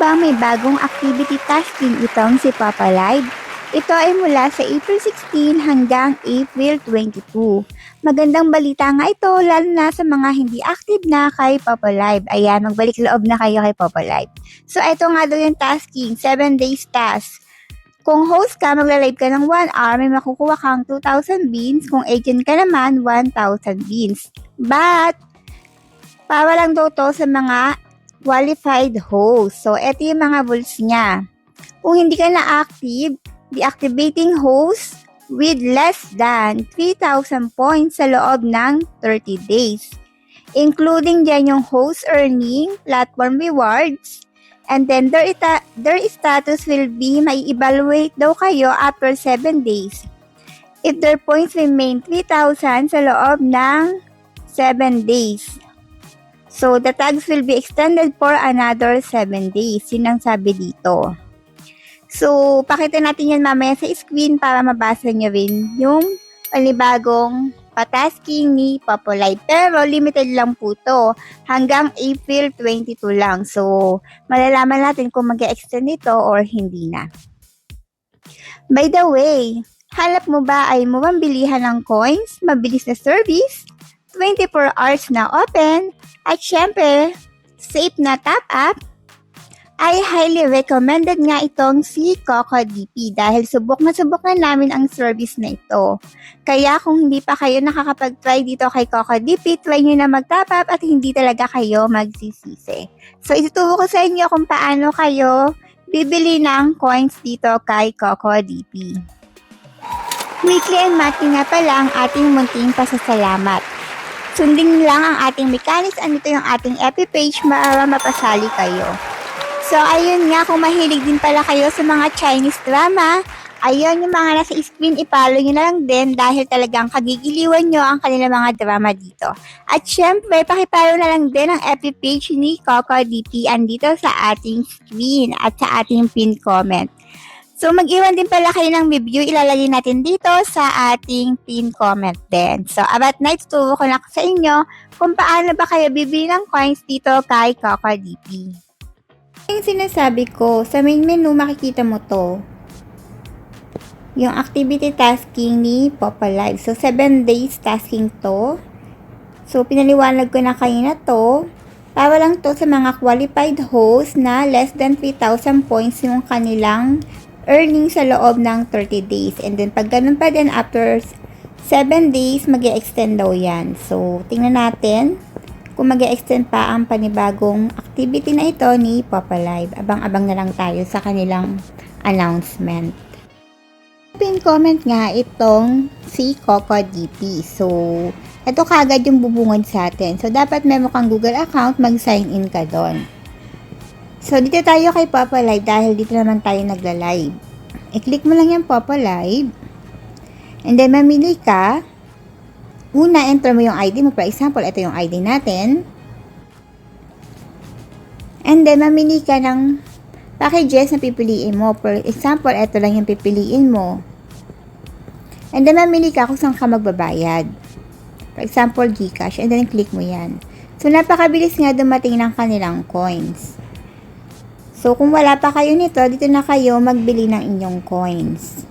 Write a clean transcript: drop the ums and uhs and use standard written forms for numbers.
bang may bagong activity tasking itong si Papa Live? Ito ay mula sa April 16 hanggang April 22. Magandang balita nga ito lalo na sa mga hindi active na kay Papa Live. Ayan, magbalik loob na kayo kay Papa Live. So ito nga daw yung tasking, 7 days task. Kung host ka, magla-live ka ng 1 hour, may makukuha kang 2,000 beans. Kung agent ka naman, 1,000 beans. But, para lang daw to sa mga qualified host. So, eto yung mga rules niya. Kung hindi ka na-active, deactivating host with less than 3,000 points sa loob ng 30 days. Including dyan yung host earning, platform rewards, and then their status will be may evaluate daw kayo after 7 days. If their points remain 3,000 sa loob ng 7 days. So, the tags will be extended for another 7 days. Yun ang sabi dito. So, pakita natin yan mamaya sa screen para mabasa nyo rin yung panibagong patasking ni Papa Live. Pero, limited lang po to. Hanggang April 22 lang. So, malalaman natin kung mag-extend ito or hindi na. By the way, hanap mo ba ay murang bilihan ng coins, mabilis na service, 24 hours na open, at syempre, safe na top-up, ay highly recommended nga itong si CocoDP dahil subok na namin ang service na ito. Kaya kung hindi pa kayo nakakapag-try dito kay CocoDP, try nyo na mag-top up at hindi talaga kayo magsisisi. So, ituturo ko sa inyo kung paano kayo bibili ng coins dito kay CocoDP. Weekly and monthly nga pala ang ating munting pasasalamat. Sundin lang ang ating mechanics, andito yung ating FB page para mapasali kayo. So, ayun nga, kung mahilig din pala kayo sa mga Chinese drama, ayun yung mga nasa screen, ipalo nyo na lang din dahil talagang kagigiliwan nyo ang kanilang mga drama dito. At syempre, pakipalo na lang din ang FB page ni CocoDP andito sa ating screen at sa ating pin comment. So, mag-iwan din pala kayo ng review, ilalagay natin dito sa ating pin comment din. So, about night, turo ko na sa inyo kung paano ba kayo bibili ng coins dito kay CocoDP. Yung sinasabi ko, sa main menu makikita mo to. Yung activity tasking ni Papa Live. So, 7 days tasking to. So, pinaliwanag ko na kayo na to. Para lang to sa mga qualified host na less than 3,000 points yung kanilang earning sa loob ng 30 days. And then, pag ganun pa din, after 7 days, mag-e-extend daw yan. So, tingnan natin kung mag-e-extend pa ang panibagong activity na ito ni Papa Live. Abang-abang na lang tayo sa kanilang announcement. Pin comment nga itong si CocoDP. So, ito kagad yung bubungod sa atin. So, dapat meron kang Google account, mag-sign in ka doon. So, dito tayo kay Papa Live dahil dito naman tayo nagla-live. I-click mo lang yung Papa Live. And then, mamili ka. Una, enter mo yung ID mo. For example, ito yung ID natin. And then, mamili ka ng packages na pipiliin mo. For example, ito lang yung pipiliin mo. And then, mamili ka kung saan ka magbabayad. For example, GCash. And then, click mo yan. So, napakabilis nga dumating ng kanilang coins. So, kung wala pa kayo nito, dito na kayo magbili ng inyong coins.